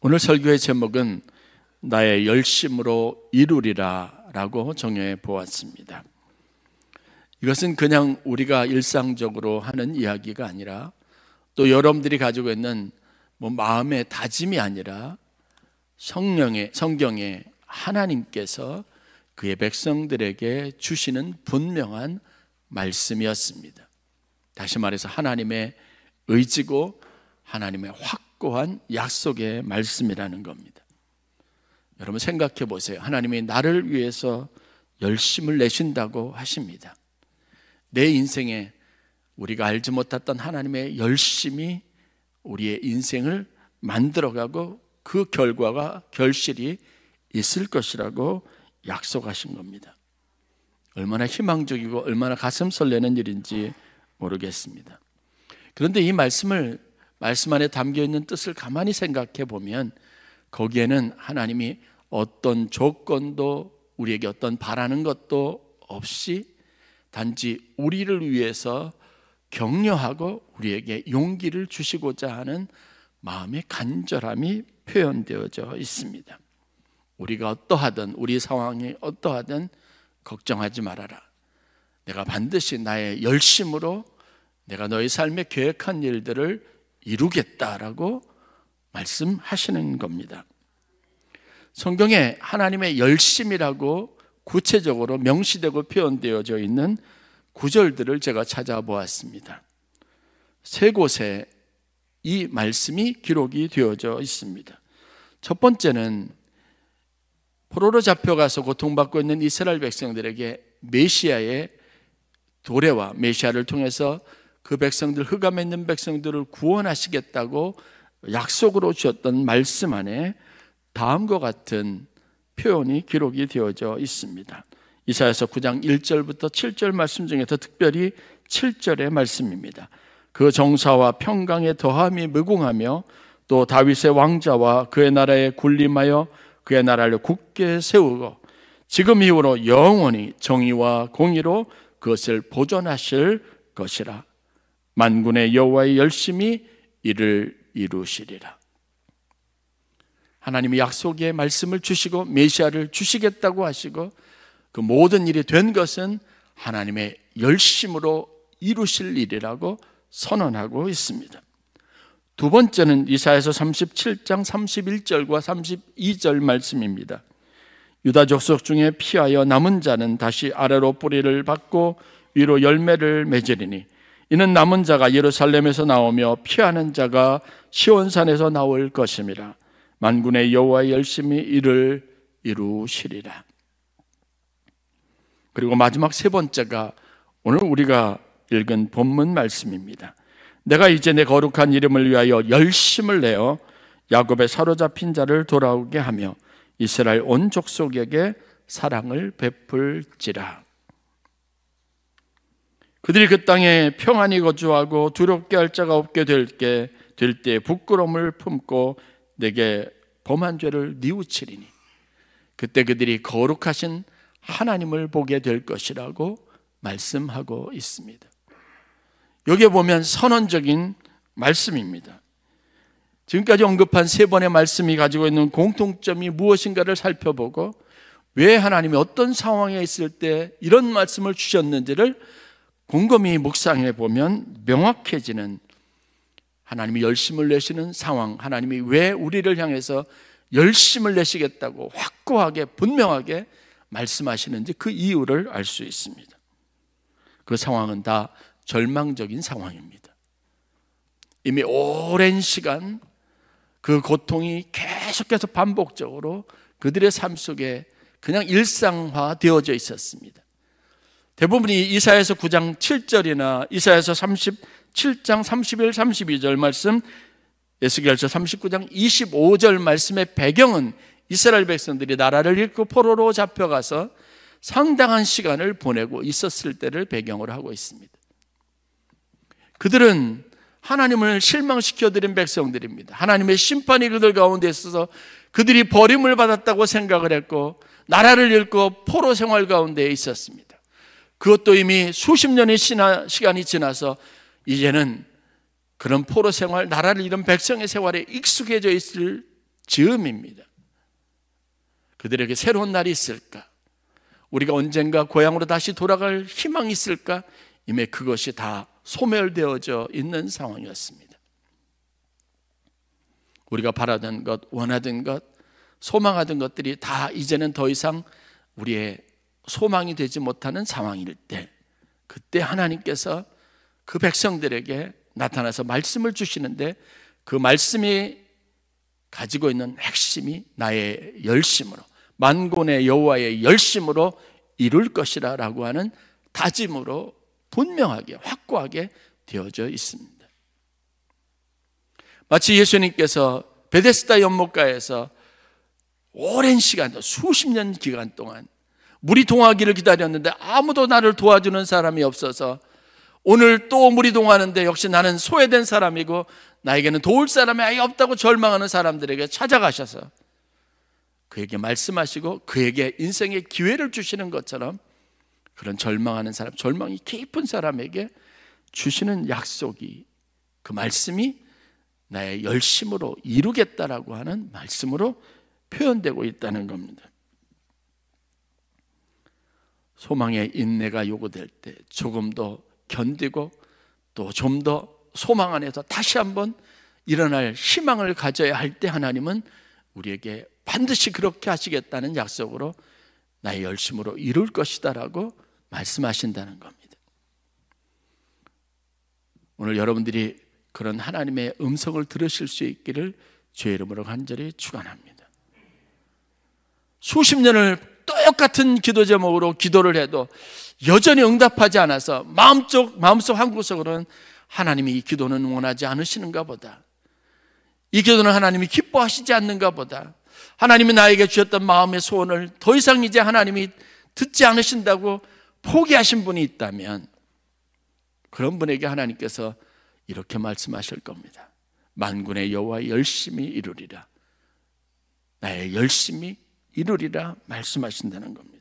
오늘 설교의 제목은 나의 열심으로 이루리라 라고 정해 보았습니다. 이것은 그냥 우리가 일상적으로 하는 이야기가 아니라 또 여러분들이 가지고 있는 마음의 다짐이 아니라 성경에 하나님께서 그의 백성들에게 주시는 분명한 말씀이었습니다. 다시 말해서 하나님의 의지고 하나님의 확고한 약속의 말씀이라는 겁니다. 여러분 생각해 보세요. 하나님이 나를 위해서 열심을 내신다고 하십니다. 내 인생에 우리가 알지 못했던 하나님의 열심이 우리의 인생을 만들어가고 그 결과가 결실이 있을 것이라고 약속하신 겁니다. 얼마나 희망적이고 얼마나 가슴 설레는 일인지 모르겠습니다. 그런데 이 말씀 안에 담겨있는 뜻을 가만히 생각해 보면 거기에는 하나님이 어떤 조건도 우리에게 어떤 바라는 것도 없이 단지 우리를 위해서 격려하고 우리에게 용기를 주시고자 하는 마음의 간절함이 표현되어져 있습니다. 우리가 어떠하든 우리 상황이 어떠하든 걱정하지 말아라. 내가 반드시 나의 열심으로 내가 너의 삶에 계획한 일들을 이루겠다라고 말씀하시는 겁니다. 성경에 하나님의 열심이라고 구체적으로 명시되고 표현되어져 있는 구절들을 제가 찾아보았습니다. 세 곳에 이 말씀이 기록이 되어져 있습니다. 첫 번째는 포로로 잡혀가서 고통받고 있는 이스라엘 백성들에게 메시아의 도래와 메시아를 통해서 그 백성들, 흑암에 있는 백성들을 구원하시겠다고 약속으로 주셨던 말씀 안에 다음과 같은 표현이 기록이 되어져 있습니다. 이사야서 9장 1절부터 7절 말씀 중에서 특별히 7절의 말씀입니다. 그 정사와 평강의 더함이 무궁하며 또 다윗의 왕자와 그의 나라에 군림하여 그의 나라를 굳게 세우고 지금 이후로 영원히 정의와 공의로 그것을 보존하실 것이라. 만군의 여호와의 열심히 이를 이루시리라. 하나님이 약속의 말씀을 주시고 메시아를 주시겠다고 하시고 그 모든 일이 된 것은 하나님의 열심으로 이루실 일이라고 선언하고 있습니다. 두 번째는 이사야서 37장 31절과 32절 말씀입니다. 유다 족속 중에 피하여 남은 자는 다시 아래로 뿌리를 받고 위로 열매를 맺으리니 이는 남은 자가 예루살렘에서 나오며 피하는 자가 시온산에서 나올 것임이라. 만군의 여호와의 열심히 이를 이루시리라. 그리고 마지막 세 번째가 오늘 우리가 읽은 본문 말씀입니다. 내가 이제 내 거룩한 이름을 위하여 열심을 내어 야곱의 사로잡힌 자를 돌아오게 하며 이스라엘 온 족속에게 사랑을 베풀지라. 그들이 그 땅에 평안히 거주하고 두렵게 할 자가 없게 될 때 부끄러움을 품고 내게 범한 죄를 뉘우치리니 그때 그들이 거룩하신 하나님을 보게 될 것이라고 말씀하고 있습니다. 여기에 보면 선언적인 말씀입니다. 지금까지 언급한 세 번의 말씀이 가지고 있는 공통점이 무엇인가를 살펴보고 왜 하나님이 어떤 상황에 있을 때 이런 말씀을 주셨는지를 곰곰이 묵상해 보면 명확해지는 하나님이 열심을 내시는 상황, 하나님이 왜 우리를 향해서 열심을 내시겠다고 확고하게 분명하게 말씀하시는지 그 이유를 알 수 있습니다. 그 상황은 다 절망적인 상황입니다. 이미 오랜 시간 그 고통이 계속해서 반복적으로 그들의 삶 속에 그냥 일상화되어져 있었습니다. 대부분이 이사야서 9장 7절이나 이사야서 37장 31, 32절 말씀, 에스겔서 39장 25절 말씀의 배경은 이스라엘 백성들이 나라를 잃고 포로로 잡혀가서 상당한 시간을 보내고 있었을 때를 배경으로 하고 있습니다. 그들은 하나님을 실망시켜드린 백성들입니다. 하나님의 심판이 그들 가운데 있어서 그들이 버림을 받았다고 생각을 했고 나라를 잃고 포로 생활 가운데 있었습니다. 그것도 이미 수십 년의 시간이 지나서 이제는 그런 포로 생활, 나라를 잃은 백성의 생활에 익숙해져 있을 즈음입니다. 그들에게 새로운 날이 있을까? 우리가 언젠가 고향으로 다시 돌아갈 희망이 있을까? 이미 그것이 다 소멸되어져 있는 상황이었습니다. 우리가 바라던 것, 원하던 것, 소망하던 것들이 다 이제는 더 이상 우리의 소망이 되지 못하는 상황일 때, 그때 하나님께서 그 백성들에게 나타나서 말씀을 주시는데, 그 말씀이 가지고 있는 핵심이 나의 열심으로, 만군의 여호와의 열심으로 이룰 것이라 라고 하는 다짐으로 분명하게 확고하게 되어져 있습니다. 마치 예수님께서 베데스다 연못가에서 오랜 시간, 수십 년 기간 동안 물이 동하기를 기다렸는데 아무도 나를 도와주는 사람이 없어서 오늘 또 물이 동하는데 역시 나는 소외된 사람이고 나에게는 도울 사람이 아예 없다고 절망하는 사람들에게 찾아가셔서 그에게 말씀하시고 그에게 인생의 기회를 주시는 것처럼 그런 절망하는 사람, 절망이 깊은 사람에게 주시는 약속이, 그 말씀이 나의 열심으로 이루겠다라고 하는 말씀으로 표현되고 있다는 겁니다. 소망의 인내가 요구될 때 조금 더 견디고 또 좀 더 소망 안에서 다시 한번 일어날 희망을 가져야 할 때 하나님은 우리에게 반드시 그렇게 하시겠다는 약속으로 나의 열심으로 이룰 것이다 라고 말씀하신다는 겁니다. 오늘 여러분들이 그런 하나님의 음성을 들으실 수 있기를 주의 이름으로 간절히 축원합니다. 수십 년을 똑같은 기도 제목으로 기도를 해도 여전히 응답하지 않아서 마음속 한구석으로는 하나님이 이 기도는 원하지 않으시는가 보다, 이 기도는 하나님이 기뻐하시지 않는가 보다, 하나님이 나에게 주셨던 마음의 소원을 더 이상 이제 하나님이 듣지 않으신다고 포기하신 분이 있다면 그런 분에게 하나님께서 이렇게 말씀하실 겁니다. 만군의 여호와 열심히 이루리라, 나의 열심히 이루리라 말씀하신다는 겁니다.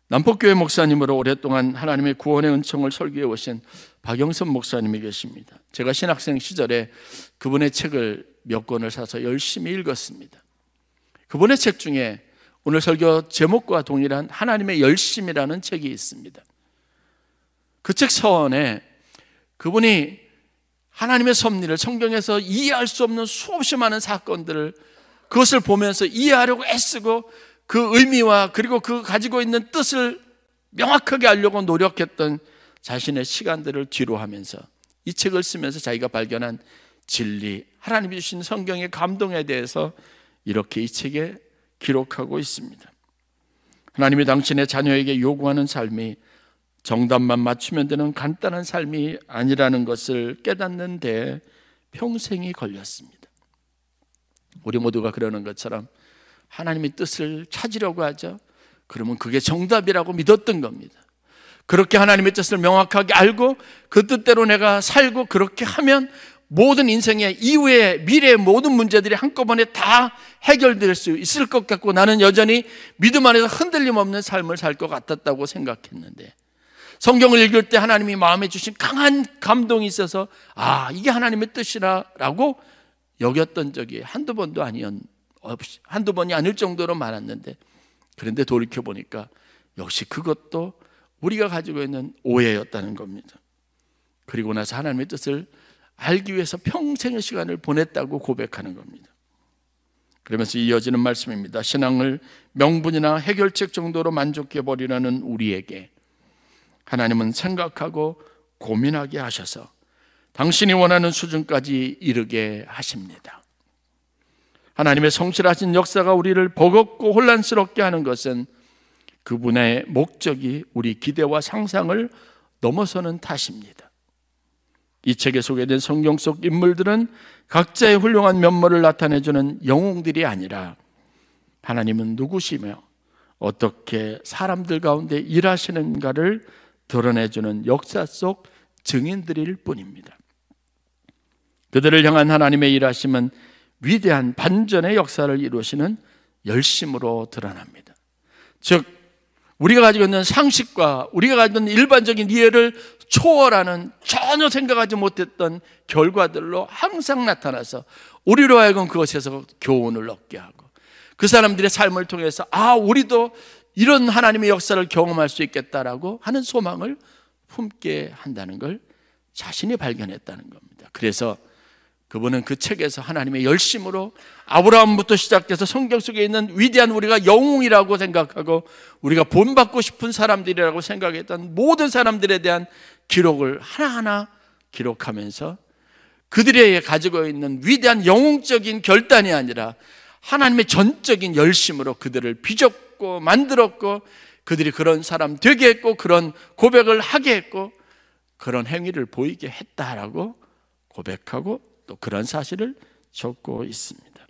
남포교회 목사님으로 오랫동안 하나님의 구원의 은총을 설교해 오신 박영선 목사님이 계십니다. 제가 신학생 시절에 그분의 책을 몇 권을 사서 열심히 읽었습니다. 그분의 책 중에 오늘 설교 제목과 동일한 하나님의 열심이라는 책이 있습니다. 그 책 서원에 그분이 하나님의 섭리를 성경에서 이해할 수 없는 수없이 많은 사건들을 그것을 보면서 이해하려고 애쓰고 그 의미와 그리고 그 가지고 있는 뜻을 명확하게 알려고 노력했던 자신의 시간들을 뒤로 하면서 이 책을 쓰면서 자기가 발견한 진리, 하나님이 주신 성경의 감동에 대해서 이렇게 이 책에 기록하고 있습니다. 하나님이 당신의 자녀에게 요구하는 삶이 정답만 맞추면 되는 간단한 삶이 아니라는 것을 깨닫는 데 평생이 걸렸습니다. 우리 모두가 그러는 것처럼 하나님의 뜻을 찾으려고 하죠. 그러면 그게 정답이라고 믿었던 겁니다. 그렇게 하나님의 뜻을 명확하게 알고 그 뜻대로 내가 살고 그렇게 하면 모든 인생의 이후의 미래의 모든 문제들이 한꺼번에 다 해결될 수 있을 것 같고 나는 여전히 믿음 안에서 흔들림 없는 삶을 살 것 같았다고 생각했는데, 성경을 읽을 때 하나님이 마음에 주신 강한 감동이 있어서 이게 하나님의 뜻이라고 여겼던 적이 한두 번이 아닐 정도로 많았는데, 그런데 돌이켜보니까 역시 그것도 우리가 가지고 있는 오해였다는 겁니다. 그리고 나서 하나님의 뜻을 알기 위해서 평생의 시간을 보냈다고 고백하는 겁니다. 그러면서 이어지는 말씀입니다. 신앙을 명분이나 해결책 정도로 만족해버리려는 우리에게 하나님은 생각하고 고민하게 하셔서 당신이 원하는 수준까지 이르게 하십니다. 하나님의 성실하신 역사가 우리를 버겁고 혼란스럽게 하는 것은 그분의 목적이 우리 기대와 상상을 넘어서는 탓입니다. 이 책에 소개된 성경 속 인물들은 각자의 훌륭한 면모를 나타내주는 영웅들이 아니라 하나님은 누구시며 어떻게 사람들 가운데 일하시는가를 드러내주는 역사 속 증인들일 뿐입니다. 그들을 향한 하나님의 일하심은 위대한 반전의 역사를 이루시는 열심으로 드러납니다. 즉 우리가 가지고 있는 상식과 우리가 가지고 있는 일반적인 이해를 초월하는 전혀 생각하지 못했던 결과들로 항상 나타나서 우리로 하여금 그것에서 교훈을 얻게 하고 그 사람들의 삶을 통해서 우리도 이런 하나님의 역사를 경험할 수 있겠다라고 하는 소망을 품게 한다는 걸 자신이 발견했다는 겁니다. 그래서 그분은 그 책에서 하나님의 열심으로 아브라함부터 시작돼서 성경 속에 있는 위대한 우리가 영웅이라고 생각하고 우리가 본받고 싶은 사람들이라고 생각했던 모든 사람들에 대한 기록을 하나하나 기록하면서 그들이 가지고 있는 위대한 영웅적인 결단이 아니라 하나님의 전적인 열심으로 그들을 빚었고 만들었고 그들이 그런 사람 되게 했고 그런 고백을 하게 했고 그런 행위를 보이게 했다라고 고백하고 또 그런 사실을 적고 있습니다.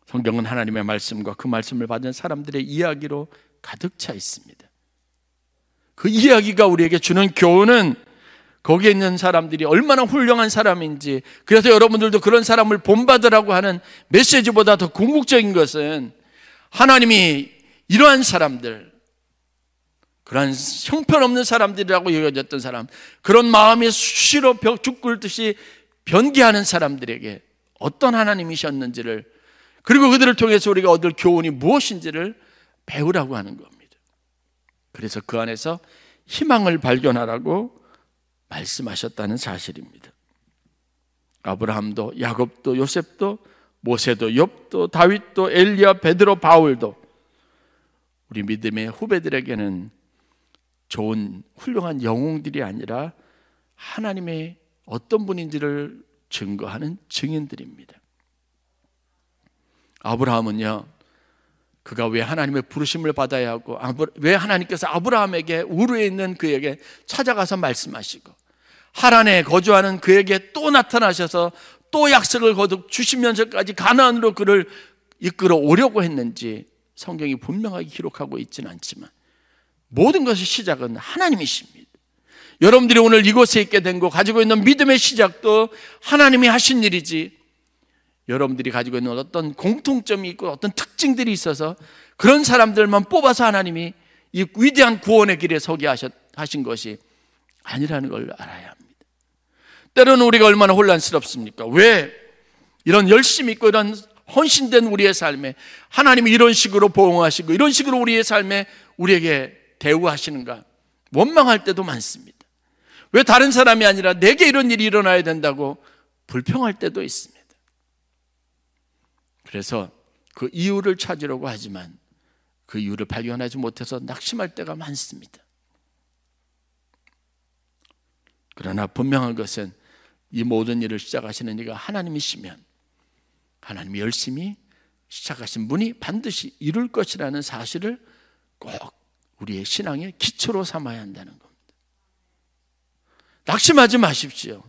성경은 하나님의 말씀과 그 말씀을 받은 사람들의 이야기로 가득 차 있습니다. 그 이야기가 우리에게 주는 교훈은 거기에 있는 사람들이 얼마나 훌륭한 사람인지, 그래서 여러분들도 그런 사람을 본받으라고 하는 메시지보다 더 궁극적인 것은 하나님이 이러한 사람들, 그러한 형편없는 사람들이라고 여겨졌던 사람, 그런 마음이 수시로 죽 끓듯이 변개하는 사람들에게 어떤 하나님이셨는지를, 그리고 그들을 통해서 우리가 얻을 교훈이 무엇인지를 배우라고 하는 겁니다. 그래서 그 안에서 희망을 발견하라고 말씀하셨다는 사실입니다. 아브라함도 야곱도 요셉도 모세도 욥도 다윗도 엘리야 베드로 바울도 우리 믿음의 후배들에게는 좋은 훌륭한 영웅들이 아니라 하나님의 어떤 분인지를 증거하는 증인들입니다. 아브라함은요, 그가 왜 하나님의 부르심을 받아야 하고 왜 하나님께서 아브라함에게 우르에 있는 그에게 찾아가서 말씀하시고 하란에 거주하는 그에게 또 나타나셔서 또 약속을 거듭 주시면서까지 가나안으로 그를 이끌어 오려고 했는지 성경이 분명하게 기록하고 있지는 않지만 모든 것의 시작은 하나님이십니다. 여러분들이 오늘 이곳에 있게 된 거 가지고 있는 믿음의 시작도 하나님이 하신 일이지, 여러분들이 가지고 있는 어떤 공통점이 있고 어떤 특징들이 있어서 그런 사람들만 뽑아서 하나님이 이 위대한 구원의 길에 서게 하신 것이 아니라는 걸 알아야 합니다. 때로는 우리가 얼마나 혼란스럽습니까? 왜 이런 열심 있고 이런 헌신된 우리의 삶에 하나님이 이런 식으로 보응하시고 이런 식으로 우리의 삶에 우리에게 대우하시는가 원망할 때도 많습니다. 왜 다른 사람이 아니라 내게 이런 일이 일어나야 된다고 불평할 때도 있습니다. 그래서 그 이유를 찾으려고 하지만 그 이유를 발견하지 못해서 낙심할 때가 많습니다. 그러나 분명한 것은 이 모든 일을 시작하시는 이가 하나님이시면 하나님이 열심히 시작하신 분이 반드시 이룰 것이라는 사실을 꼭 우리의 신앙의 기초로 삼아야 한다는 겁니다. 낙심하지 마십시오.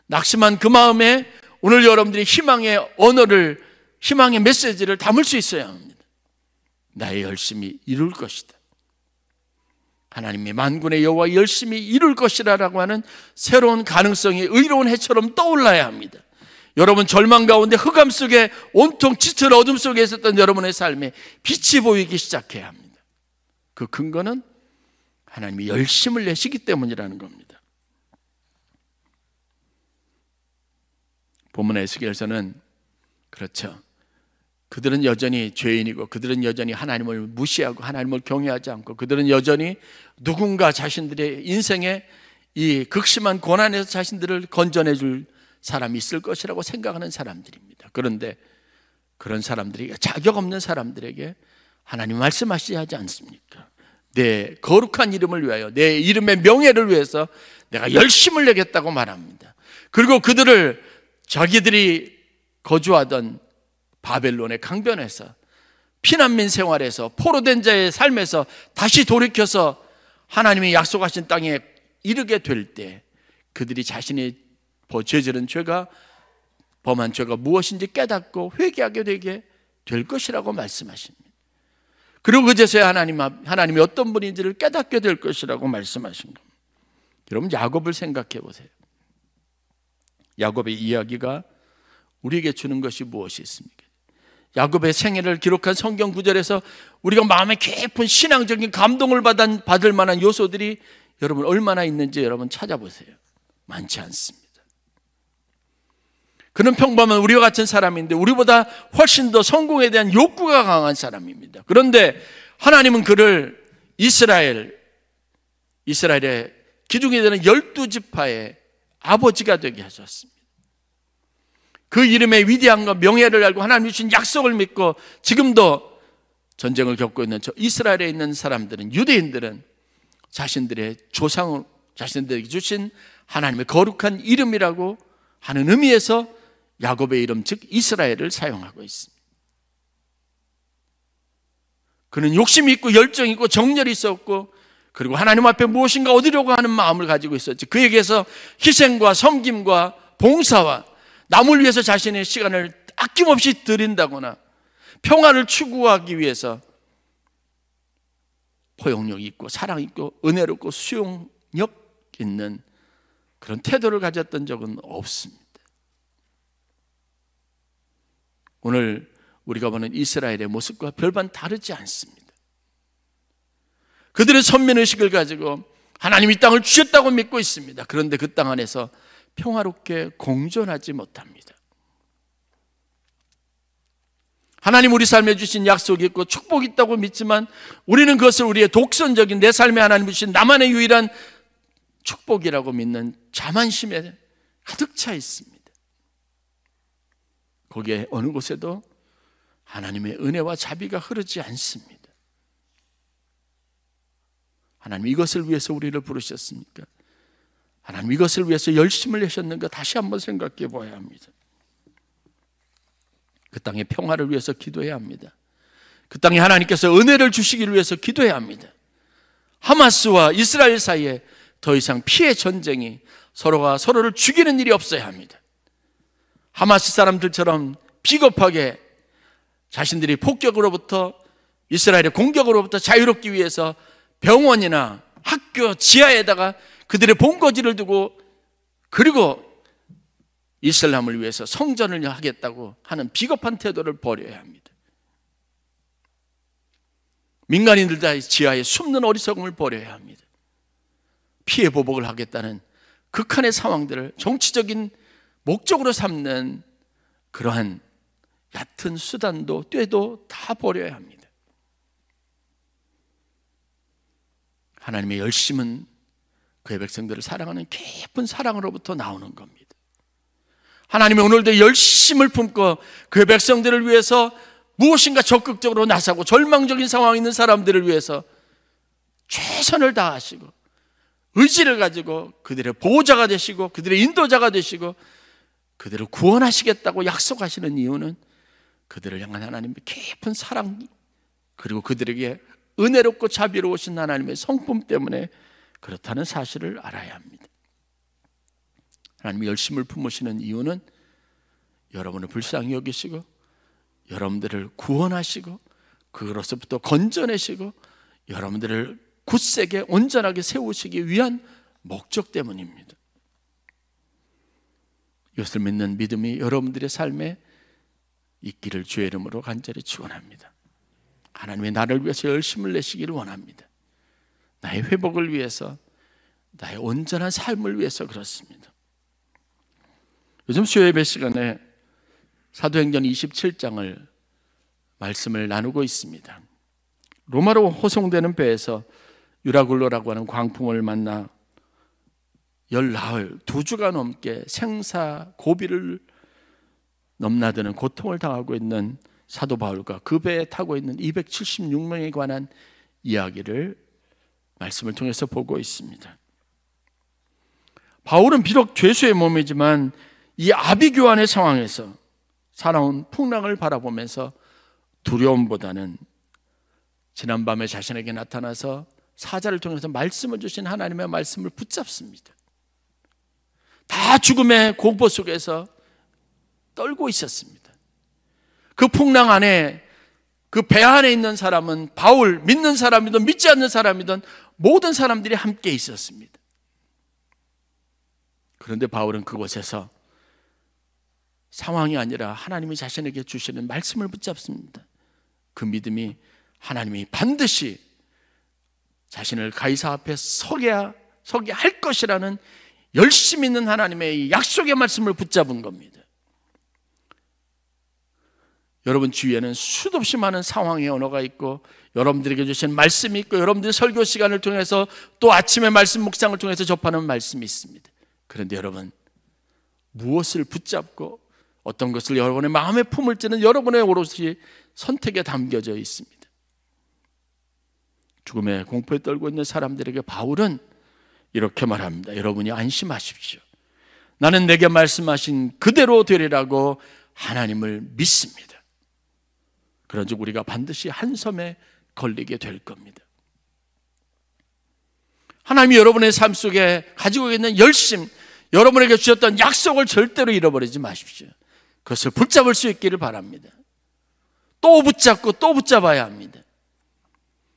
낙심한 그 마음에 오늘 여러분들이 희망의 언어를, 희망의 메시지를 담을 수 있어야 합니다. 나의 열심히 이룰 것이다. 하나님의 만군의 여호와 열심히 이룰 것이라고 하는 새로운 가능성이 의로운 해처럼 떠올라야 합니다. 여러분 절망 가운데 흑암 속에 온통 짙은 어둠 속에 있었던 여러분의 삶에 빛이 보이기 시작해야 합니다. 그 근거는 하나님이 열심을 내시기 때문이라는 겁니다. 본문 에스겔서는 그렇죠, 그들은 여전히 죄인이고 그들은 여전히 하나님을 무시하고 하나님을 경외하지 않고 그들은 여전히 누군가 자신들의 인생에 이 극심한 고난에서 자신들을 건져내 줄 사람이 있을 것이라고 생각하는 사람들입니다. 그런데 그런 사람들이 자격 없는 사람들에게 하나님 말씀하시지 하지 않습니까? 내 거룩한 이름을 위하여, 내 이름의 명예를 위해서 내가 열심을 내겠다고 말합니다. 그리고 그들을 자기들이 거주하던 바벨론의 강변에서 피난민 생활에서 포로된 자의 삶에서 다시 돌이켜서 하나님이 약속하신 땅에 이르게 될 때 그들이 자신이 저지른 죄가, 범한 죄가 무엇인지 깨닫고 회개하게 되게 될 것이라고 말씀하십니다. 그리고 그제서야 하나님이 어떤 분인지를 깨닫게 될 것이라고 말씀하신 겁니다. 여러분 야곱을 생각해 보세요. 야곱의 이야기가 우리에게 주는 것이 무엇이 있습니까? 야곱의 생애를 기록한 성경 구절에서 우리가 마음에 깊은 신앙적인 감동을 받을 만한 요소들이 여러분 얼마나 있는지 여러분 찾아보세요. 많지 않습니다. 그는 평범한 우리와 같은 사람인데 우리보다 훨씬 더 성공에 대한 욕구가 강한 사람입니다. 그런데 하나님은 그를 이스라엘의 기둥이 되는 12지파의 아버지가 되게 하셨습니다. 그 이름의 위대함과 명예를 알고 하나님 주신 약속을 믿고 지금도 전쟁을 겪고 있는 저 이스라엘에 있는 사람들은, 유대인들은 자신들의 조상을 자신들에게 주신 하나님의 거룩한 이름이라고 하는 의미에서 야곱의 이름 즉 이스라엘을 사용하고 있습니다. 그는 욕심이 있고 열정이 있고 정열이 있었고 그리고 하나님 앞에 무엇인가 얻으려고 하는 마음을 가지고 있었지. 그에게서 희생과 섬김과 봉사와 남을 위해서 자신의 시간을 아낌없이 드린다거나 평화를 추구하기 위해서 포용력 있고 사랑 있고 은혜롭고 수용력 있는 그런 태도를 가졌던 적은 없습니다. 오늘 우리가 보는 이스라엘의 모습과 별반 다르지 않습니다. 그들은 선민의식을 가지고 하나님이 이 땅을 주셨다고 믿고 있습니다. 그런데 그 땅 안에서 평화롭게 공존하지 못합니다. 하나님 우리 삶에 주신 약속이 있고 축복이 있다고 믿지만 우리는 그것을 우리의 독선적인 내 삶에 하나님 주신 나만의 유일한 축복이라고 믿는 자만심에 가득 차 있습니다. 거기에 어느 곳에도 하나님의 은혜와 자비가 흐르지 않습니다. 하나님 이것을 위해서 우리를 부르셨습니까? 하나님 이것을 위해서 열심을 내셨는가 다시 한번 생각해 봐야 합니다. 그 땅의 평화를 위해서 기도해야 합니다. 그 땅에 하나님께서 은혜를 주시기를 위해서 기도해야 합니다. 하마스와 이스라엘 사이에 더 이상 피해 전쟁이 서로가 서로를 죽이는 일이 없어야 합니다. 하마스 사람들처럼 비겁하게 자신들이 폭격으로부터 이스라엘의 공격으로부터 자유롭기 위해서 병원이나 학교 지하에다가 그들의 본거지를 두고 그리고 이슬람을 위해서 성전을 하겠다고 하는 비겁한 태도를 버려야 합니다. 민간인들 다 지하에 숨는 어리석음을 버려야 합니다. 피해 보복을 하겠다는 극한의 상황들을 정치적인 목적으로 삼는 그러한 얕은 수단도 꾀도 다 버려야 합니다. 하나님의 열심은 그의 백성들을 사랑하는 깊은 사랑으로부터 나오는 겁니다. 하나님은 오늘도 열심을 품고 그의 백성들을 위해서 무엇인가 적극적으로 나서고 절망적인 상황에 있는 사람들을 위해서 최선을 다하시고 의지를 가지고 그들의 보호자가 되시고 그들의 인도자가 되시고 그들을 구원하시겠다고 약속하시는 이유는 그들을 향한 하나님의 깊은 사랑 그리고 그들에게 은혜롭고 자비로우신 하나님의 성품 때문에 그렇다는 사실을 알아야 합니다. 하나님이 열심을 품으시는 이유는 여러분을 불쌍히 여기시고 여러분들을 구원하시고 그것으로부터 건져내시고 여러분들을 굳세게 온전하게 세우시기 위한 목적 때문입니다. 이것을 믿는 믿음이 여러분들의 삶에 있기를 주의 이름으로 간절히 축원합니다. 하나님의 나를 위해서 열심을 내시기를 원합니다. 나의 회복을 위해서 나의 온전한 삶을 위해서 그렇습니다. 요즘 수요예배 시간에 사도행전 27장을 말씀을 나누고 있습니다. 로마로 호송되는 배에서 유라굴로라고 하는 광풍을 만나 열나흘 2주가 넘게 생사 고비를 넘나드는 고통을 당하고 있는 사도 바울과 그 배에 타고 있는 276명에 관한 이야기를 말씀을 통해서 보고 있습니다. 바울은 비록 죄수의 몸이지만 이 아비규환의 상황에서 살아온 풍랑을 바라보면서 두려움보다는 지난밤에 자신에게 나타나서 사자를 통해서 말씀을 주신 하나님의 말씀을 붙잡습니다. 다 죽음의 공포 속에서 떨고 있었습니다. 그 풍랑 안에 그 배 안에 있는 사람은 바울, 믿는 사람이든 믿지 않는 사람이든 모든 사람들이 함께 있었습니다. 그런데 바울은 그곳에서 상황이 아니라 하나님이 자신에게 주시는 말씀을 붙잡습니다. 그 믿음이 하나님이 반드시 자신을 가이사 앞에 서게 할 것이라는 열심 있는 하나님의 약속의 말씀을 붙잡은 겁니다. 여러분 주위에는 수도 없이 많은 상황의 언어가 있고 여러분들에게 주신 말씀이 있고 여러분들의 설교 시간을 통해서 또 아침에 말씀 묵상을 통해서 접하는 말씀이 있습니다. 그런데 여러분 무엇을 붙잡고 어떤 것을 여러분의 마음에 품을지는 여러분의 오롯이 선택에 담겨져 있습니다. 죽음의 공포에 떨고 있는 사람들에게 바울은 이렇게 말합니다. 여러분이 안심하십시오. 나는 내게 말씀하신 그대로 되리라고 하나님을 믿습니다. 그런즉 우리가 반드시 한 섬에 걸리게 될 겁니다. 하나님이 여러분의 삶 속에 가지고 있는 열심, 여러분에게 주셨던 약속을 절대로 잃어버리지 마십시오. 그것을 붙잡을 수 있기를 바랍니다. 또 붙잡고 또 붙잡아야 합니다.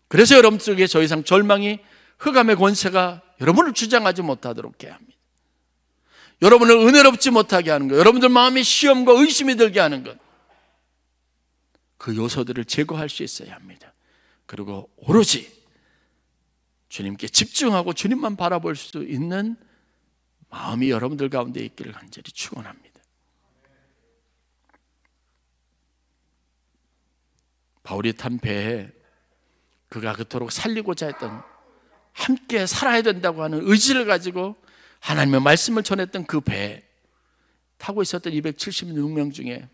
그래서 여러분 속에 더 이상 절망이, 흑암의 권세가 여러분을 주장하지 못하도록 해야 합니다. 여러분을 은혜롭지 못하게 하는 것, 여러분들 마음에 시험과 의심이 들게 하는 것, 그 요소들을 제거할 수 있어야 합니다. 그리고 오로지 주님께 집중하고 주님만 바라볼 수 있는 마음이 여러분들 가운데 있기를 간절히 축원합니다. 바울이 탄 배에 그가 그토록 살리고자 했던, 함께 살아야 된다고 하는 의지를 가지고 하나님의 말씀을 전했던 그 배에 타고 있었던 276명 중에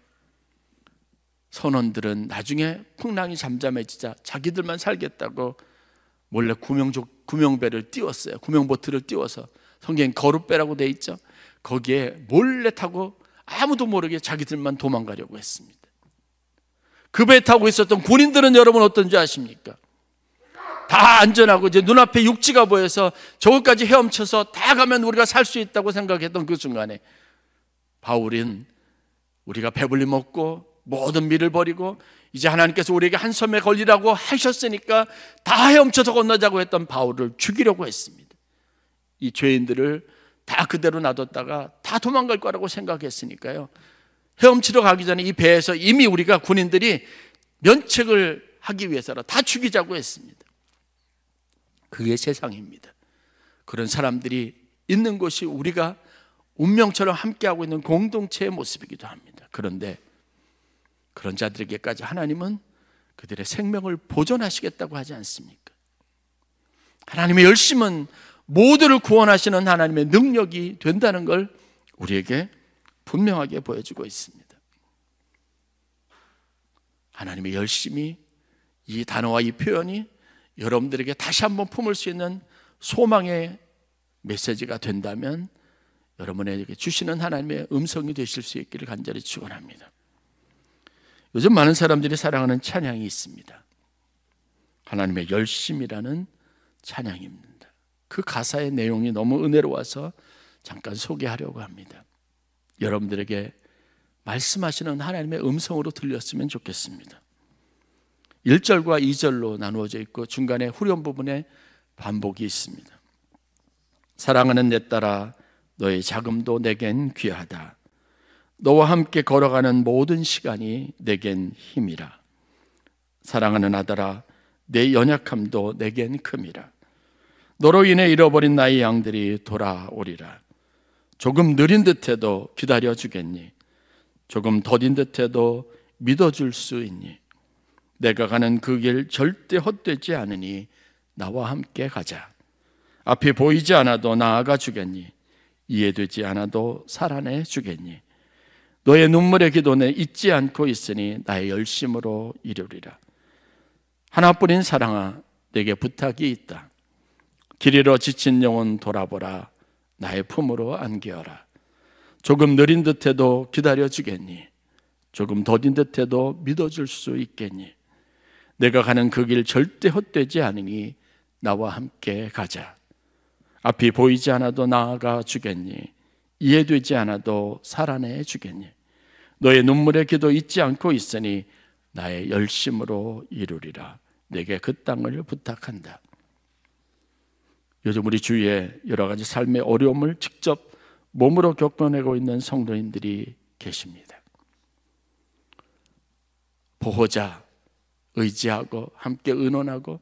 선원들은 나중에 풍랑이 잠잠해지자 자기들만 살겠다고 몰래 구명배를 띄웠어요. 구명보트를 띄워서, 성경엔 거룻배라고 돼 있죠. 거기에 몰래 타고 아무도 모르게 자기들만 도망가려고 했습니다. 그 배에 타고 있었던 군인들은 여러분 어떤지 아십니까? 다 안전하고 이제 눈앞에 육지가 보여서 저것까지 헤엄쳐서 다 가면 우리가 살 수 있다고 생각했던 그 순간에 바울은 우리가 배불리 먹고 모든 밀을 버리고 이제 하나님께서 우리에게 한 섬에 걸리라고 하셨으니까 다 헤엄쳐서 건너자고 했던 바울을 죽이려고 했습니다. 이 죄인들을 다 그대로 놔뒀다가 다 도망갈 거라고 생각했으니까요, 헤엄치러 가기 전에 이 배에서 이미 우리가 군인들이 면책을 하기 위해서라 다 죽이자고 했습니다. 그게 세상입니다. 그런 사람들이 있는 곳이 우리가 운명처럼 함께하고 있는 공동체의 모습이기도 합니다. 그런데 그런 자들에게까지 하나님은 그들의 생명을 보존하시겠다고 하지 않습니까? 하나님의 열심은 모두를 구원하시는 하나님의 능력이 된다는 걸 우리에게 분명하게 보여주고 있습니다. 하나님의 열심이, 이 단어와 이 표현이 여러분들에게 다시 한번 품을 수 있는 소망의 메시지가 된다면 여러분에게 주시는 하나님의 음성이 되실 수 있기를 간절히 축원합니다. 요즘 많은 사람들이 사랑하는 찬양이 있습니다. 하나님의 열심이라는 찬양입니다. 그 가사의 내용이 너무 은혜로워서 잠깐 소개하려고 합니다. 여러분들에게 말씀하시는 하나님의 음성으로 들렸으면 좋겠습니다. 1절과 2절로 나누어져 있고 중간에 후렴 부분에 반복이 있습니다. 사랑하는 내 딸아, 너의 자금도 내겐 귀하다. 너와 함께 걸어가는 모든 시간이 내겐 힘이라. 사랑하는 아들아, 내 연약함도 내겐 큼이라. 너로 인해 잃어버린 나의 양들이 돌아오리라. 조금 느린 듯해도 기다려주겠니? 조금 더딘 듯해도 믿어줄 수 있니? 내가 가는 그 길 절대 헛되지 않으니 나와 함께 가자. 앞이 보이지 않아도 나아가 주겠니? 이해되지 않아도 살아내 주겠니? 너의 눈물의 기도는 잊지 않고 있으니 나의 열심으로 이루리라. 하나뿐인 사랑아, 내게 부탁이 있다. 길 잃어 지친 영혼 돌아보라. 나의 품으로 안기어라. 조금 느린 듯해도 기다려주겠니? 조금 더딘 듯해도 믿어줄 수 있겠니? 내가 가는 그 길 절대 헛되지 않으니 나와 함께 가자. 앞이 보이지 않아도 나아가 주겠니? 이해되지 않아도 살아내 주겠니? 너의 눈물의 기도 잊지 않고 있으니 나의 열심으로 이루리라. 내게 그 땅을 부탁한다. 요즘 우리 주위에 여러 가지 삶의 어려움을 직접 몸으로 겪어내고 있는 성도님들이 계십니다. 보호자 의지하고 함께 의논하고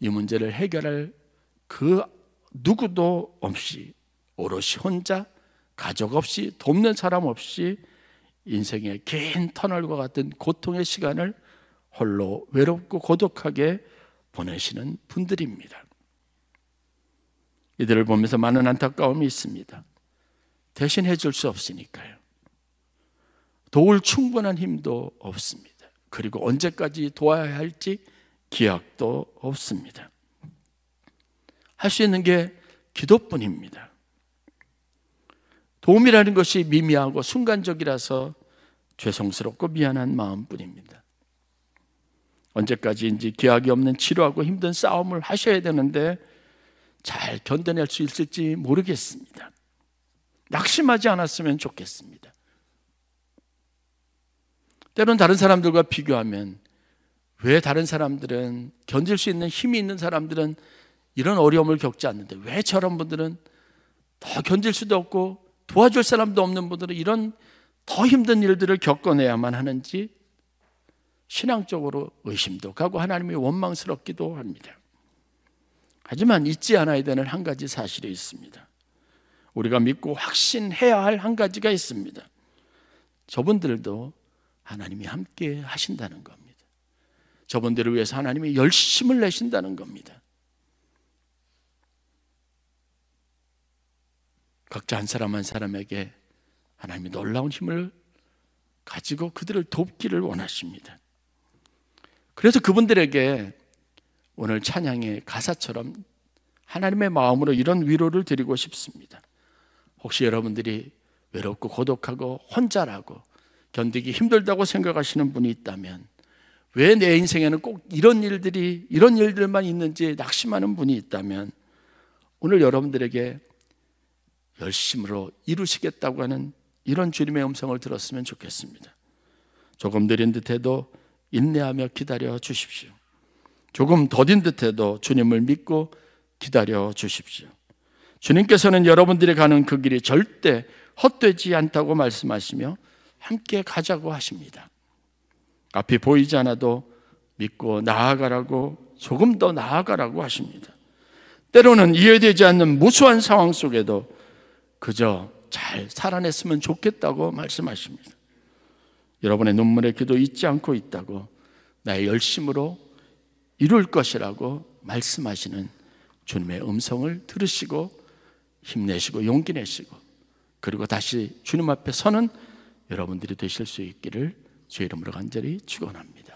이 문제를 해결할 그 누구도 없이 오롯이 혼자 가족 없이 돕는 사람 없이 인생의 긴 터널과 같은 고통의 시간을 홀로 외롭고 고독하게 보내시는 분들입니다. 이들을 보면서 많은 안타까움이 있습니다. 대신해 줄 수 없으니까요. 도울 충분한 힘도 없습니다. 그리고 언제까지 도와야 할지 기약도 없습니다. 할 수 있는 게 기도뿐입니다. 도움이라는 것이 미미하고 순간적이라서 죄송스럽고 미안한 마음뿐입니다. 언제까지인지 기약이 없는 치료하고 힘든 싸움을 하셔야 되는데 잘 견뎌낼 수 있을지 모르겠습니다. 낙심하지 않았으면 좋겠습니다. 때론 다른 사람들과 비교하면 왜 다른 사람들은 견딜 수 있는 힘이 있는 사람들은 이런 어려움을 겪지 않는데 왜 저런 분들은 더 견딜 수도 없고 도와줄 사람도 없는 분들은 이런 더 힘든 일들을 겪어내야만 하는지 신앙적으로 의심도 가고 하나님이 원망스럽기도 합니다. 하지만 잊지 않아야 되는 한 가지 사실이 있습니다. 우리가 믿고 확신해야 할 한 가지가 있습니다. 저분들도 하나님이 함께 하신다는 겁니다. 저분들을 위해서 하나님이 열심을 내신다는 겁니다. 각자 한 사람 한 사람에게 하나님이 놀라운 힘을 가지고 그들을 돕기를 원하십니다. 그래서 그분들에게 오늘 찬양의 가사처럼 하나님의 마음으로 이런 위로를 드리고 싶습니다. 혹시 여러분들이 외롭고 고독하고 혼자라고 견디기 힘들다고 생각하시는 분이 있다면 왜 내 인생에는 꼭 이런 일들만 있는지 낙심하는 분이 있다면 오늘 여러분들에게 열심으로 이루시겠다고 하는 이런 주님의 음성을 들었으면 좋겠습니다. 조금 느린 듯해도 인내하며 기다려 주십시오. 조금 더딘 듯해도 주님을 믿고 기다려 주십시오. 주님께서는 여러분들이 가는 그 길이 절대 헛되지 않다고 말씀하시며 함께 가자고 하십니다. 앞이 보이지 않아도 믿고 나아가라고, 조금 더 나아가라고 하십니다. 때로는 이해되지 않는 무수한 상황 속에도 그저 잘 살아냈으면 좋겠다고 말씀하십니다. 여러분의 눈물의 기도 잊지 않고 있다고, 나의 열심으로 이룰 것이라고 말씀하시는 주님의 음성을 들으시고 힘내시고 용기 내시고 그리고 다시 주님 앞에 서는 여러분들이 되실 수 있기를 주의 이름으로 간절히 축원합니다.